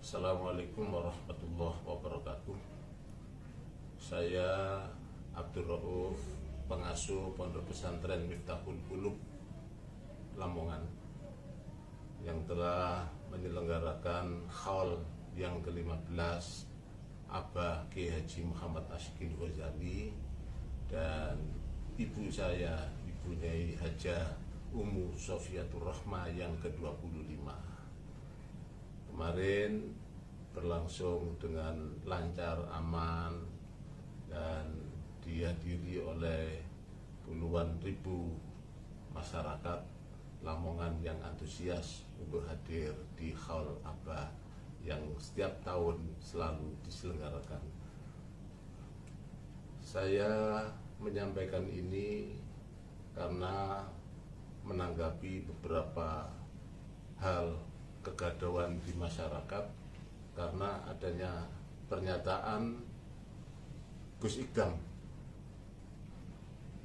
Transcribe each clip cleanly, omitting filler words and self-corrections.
Assalamualaikum warahmatullahi wabarakatuh. Saya Abdul Rauf, pengasuh Pondok Pesantren Miftahul Qulub Lamongan, yang telah menyelenggarakan haul yang ke-15 Abah Kiai Haji Muhammad Ashikin Ghazali dan ibu saya, Ibu Nyai Hajah Ummu Sofiatur Rahmah yang ke-25. Kemarin berlangsung dengan lancar, aman, dan dihadiri oleh puluhan ribu masyarakat Lamongan yang antusias untuk hadir di haul Abah yang setiap tahun selalu diselenggarakan. Saya menyampaikan ini karena menanggapi beberapa hal kegaduhan di masyarakat karena adanya pernyataan Gus Ikdam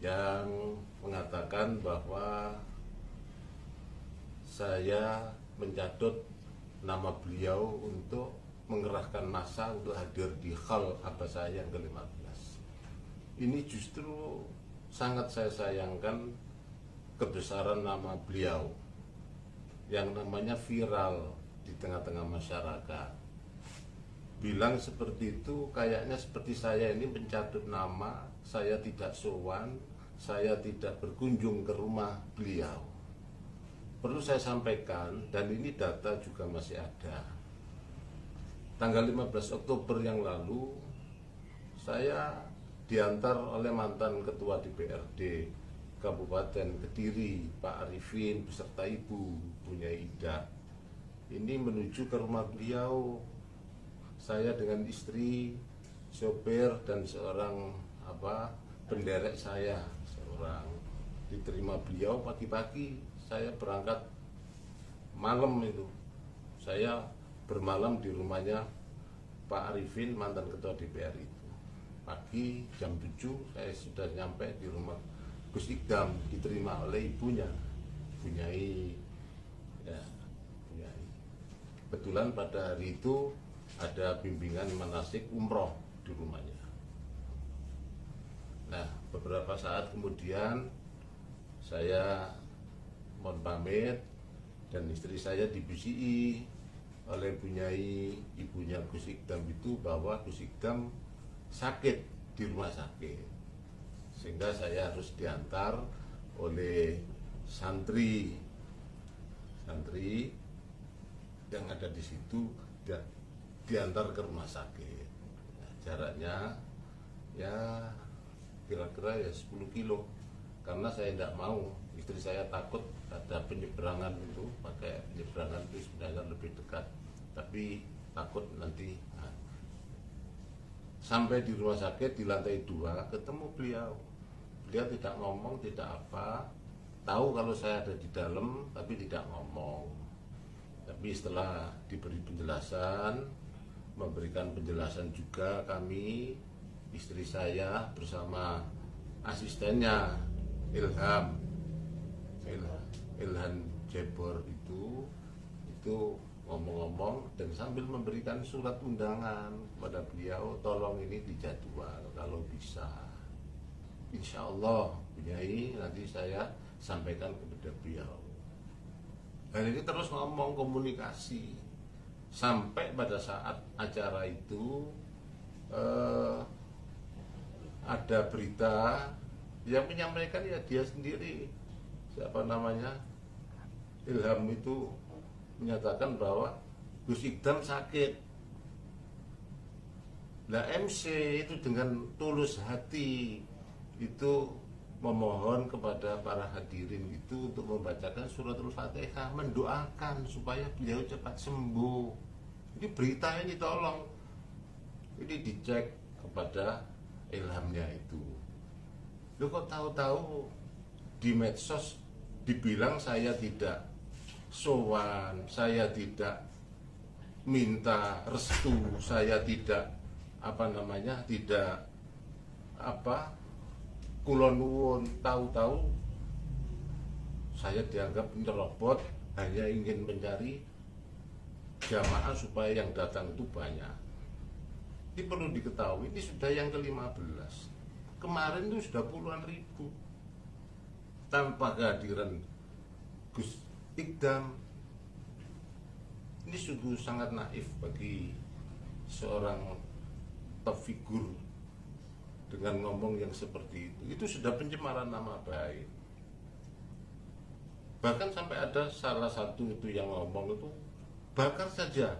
yang mengatakan bahwa saya mencatut nama beliau untuk mengerahkan massa untuk hadir di haul Abah saya yang ke-15. Ini justru sangat saya sayangkan kebesaran nama beliau yang namanya viral di tengah-tengah masyarakat. Bilang seperti itu kayaknya seperti saya ini mencatut nama, saya tidak sowan, saya tidak berkunjung ke rumah beliau. Perlu saya sampaikan, dan ini data juga masih ada. Tanggal 15 Oktober yang lalu, saya diantar oleh mantan Ketua DPRD Kabupaten Kediri, Pak Arifin beserta Ibu Nyai Ida. Ini menuju ke rumah beliau. Saya dengan istri, sopir dan seorang penderek saya seorang. Diterima beliau pagi-pagi. Saya berangkat malam itu. Saya bermalam di rumahnya Pak Arifin, mantan Ketua DPR itu. Pagi jam 7 saya sudah nyampe di rumah Gus Ikdam, diterima oleh ibunya, Bu Nyai. Ya, Bu Nyai. Kebetulan pada hari itu ada bimbingan manasik umroh di rumahnya. Nah, beberapa saat kemudian saya mohon pamit dan istri saya dibisiki oleh Bu Nyai, ibunya Gus Ikdam itu bahwa Gus Ikdam sakit di rumah sakit. Sehingga saya harus diantar oleh santri yang ada di situ, diantar ke rumah sakit. Nah, jaraknya ya kira-kira ya 10 kilo, karena saya tidak mau, istri saya takut ada penyeberangan itu, pakai penyeberangan itu sebenarnya lebih dekat, tapi takut nanti. Nah, sampai di rumah sakit di lantai 2 ketemu beliau. Dia tidak ngomong, tidak apa, tahu kalau saya ada di dalam, tapi tidak ngomong. Tapi setelah diberi penjelasan, memberikan penjelasan juga kami, istri saya bersama asistennya Ilham Jebor itu ngomong-ngomong dan sambil memberikan surat undangan kepada beliau, tolong ini dijadwal kalau bisa. Insya Allah, Bu Nyai, nanti saya sampaikan kepada beliau. Dan ini terus ngomong, komunikasi sampai pada saat acara itu ada berita yang menyampaikan ya dia sendiri, siapa namanya, Ilham itu menyatakan bahwa Gus Ikdam sakit. Nah, MC itu dengan tulus hati itu memohon kepada para hadirin itu untuk membacakan suratul Fatihah, mendoakan supaya beliau cepat sembuh. Ini berita ini tolong, ini dicek kepada Ilhamnya itu. Loh, kok tahu-tahu di medsos dibilang saya tidak sowan, saya tidak minta restu, saya tidak tidak kulon nuwun. Tahu-tahu saya dianggap nyerobot, hanya ingin mencari jamaah supaya yang datang itu banyak. Ini perlu diketahui, ini sudah yang ke-15. Kemarin itu sudah puluhan ribu tanpa kehadiran Gus Ikdam. Ini sungguh sangat naif bagi seorang top figur dengan ngomong yang seperti itu. Itu sudah pencemaran nama baik. Bahkan sampai ada salah satu itu yang ngomong itu, bakar saja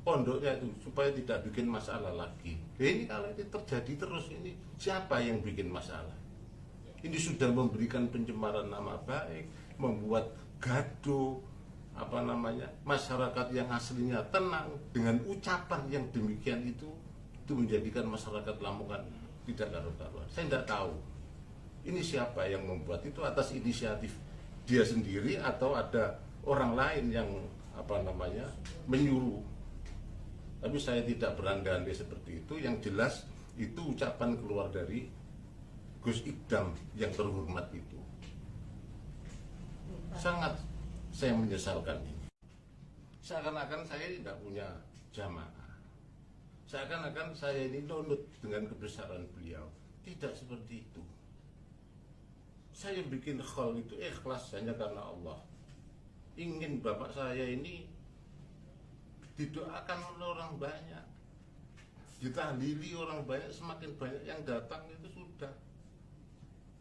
pondoknya itu supaya tidak bikin masalah lagi. Ini kalau ini terjadi terus, ini siapa yang bikin masalah? Ini sudah memberikan pencemaran nama baik, membuat gaduh, masyarakat yang aslinya tenang dengan ucapan yang demikian itu menjadikan masyarakat Lamongan tidak karu-karuan. Saya tidak tahu ini siapa yang membuat itu, atas inisiatif dia sendiri atau ada orang lain yang menyuruh. Tapi saya tidak berandai-andai seperti itu. Yang jelas itu ucapan keluar dari Gus Ikdam yang terhormat itu. Sangat saya menyesalkan ini. Seakan-akan saya tidak punya jamaah. Seakan-akan saya ini nurut dengan kebesaran beliau. Tidak seperti itu. Saya bikin khol itu ikhlas hanya karena Allah. Ingin bapak saya ini didoakan oleh orang banyak, ditahlili orang banyak, semakin banyak yang datang itu sudah.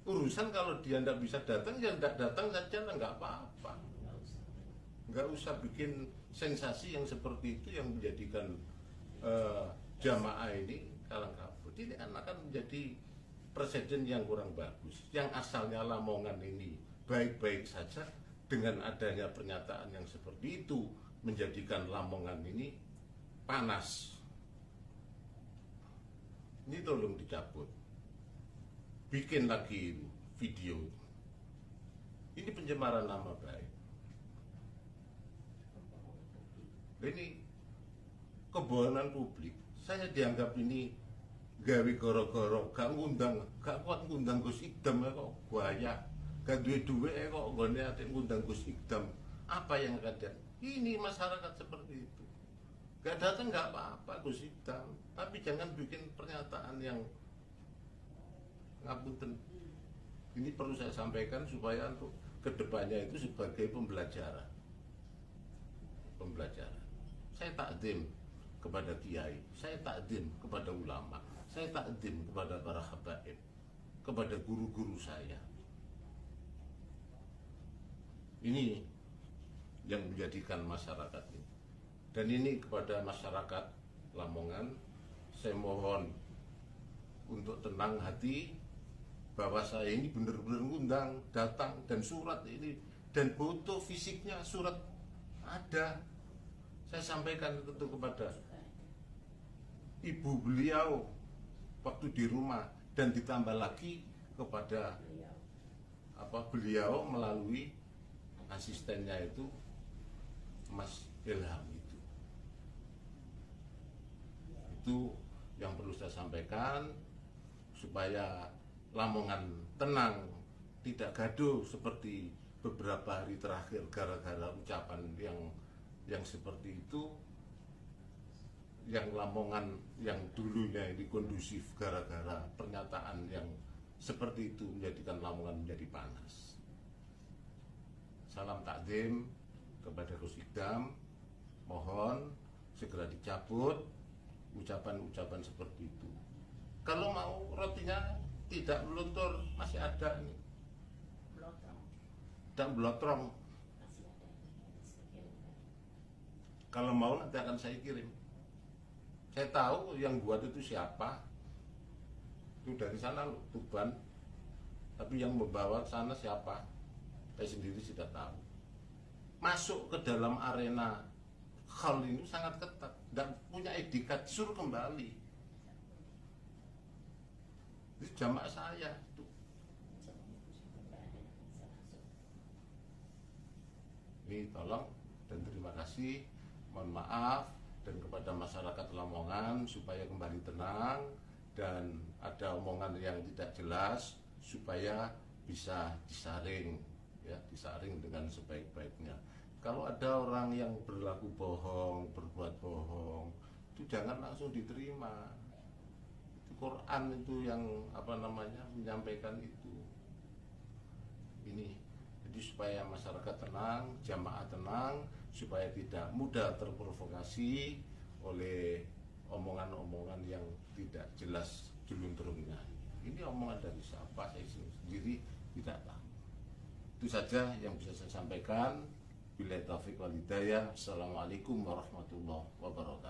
Urusan kalau dia tidak bisa datang, ya tidak datang saja, nggak apa-apa. Nggak usah bikin sensasi yang seperti itu yang menjadikan jamaah ini kalang kabut. Ini akan menjadi presiden yang kurang bagus. Yang asalnya Lamongan ini baik-baik saja, dengan adanya pernyataan yang seperti itu menjadikan Lamongan ini panas. Ini tolong dicabut. Bikin lagi video. Ini pencemaran nama baik. Ini kebohongan publik. Saya dianggap ini gawe goro-goro, gak kuat ngundang Gus Ikdam kok buaya. Gak duwe-duwe kok nggone ate ngundang Gus Ikdam. Apa yang ada? Ini masyarakat seperti itu. Gak datang gak apa-apa Gus Ikdam, tapi jangan bikin pernyataan yang ngapunten. Ini perlu saya sampaikan supaya untuk kedepannya itu sebagai pembelajaran. Saya takdim kepada kiai, saya takdim kepada ulama, saya takdim kepada para habaib, kepada guru-guru saya. Ini yang menjadikan masyarakat ini. Dan ini kepada masyarakat Lamongan, saya mohon untuk tenang hati bahwa saya ini benar-benar ngundang, datang, dan surat ini, dan foto fisiknya surat ada. Saya sampaikan itu kepada ibu beliau waktu di rumah, dan ditambah lagi kepada beliau melalui asistennya itu Mas Ilham itu yang perlu saya sampaikan supaya Lamongan tenang, tidak gaduh seperti beberapa hari terakhir gara-gara ucapan yang seperti itu, yang Lamongan yang dulunya ini kondusif gara-gara pernyataan yang seperti itu menjadikan Lamongan menjadi panas. Salam takdim kepada Gus Ikdam, mohon segera dicabut ucapan-ucapan seperti itu. Kalau mau rotinya tidak meluntur, masih ada nih. Dan blotrong. Kalau mau nanti akan saya kirim. Saya tahu yang buat itu siapa. Itu dari sana loh, Tuban. Tapi yang membawa ke sana siapa? Saya sendiri sudah tahu. Masuk ke dalam arena hal ini sangat ketat dan punya etikat, disuruh kembali. Ini jamaah saya itu. Ini tolong dan terima kasih, mohon maaf, dan kepada masyarakat Lamongan supaya kembali tenang dan ada omongan yang tidak jelas supaya bisa disaring, ya, disaring dengan sebaik-baiknya. Kalau ada orang yang berlaku bohong, berbuat bohong, itu jangan langsung diterima. Itu Quran itu yang menyampaikan itu. Ini jadi supaya masyarakat tenang, jamaah tenang, supaya tidak mudah terprovokasi oleh omongan-omongan yang tidak jelas jelunturungnya. Ini omongan dari siapa, saya sendiri tidak tahu. Itu saja yang bisa saya sampaikan. Billahi taufiq wal hidayah. Assalamualaikum warahmatullahi wabarakatuh.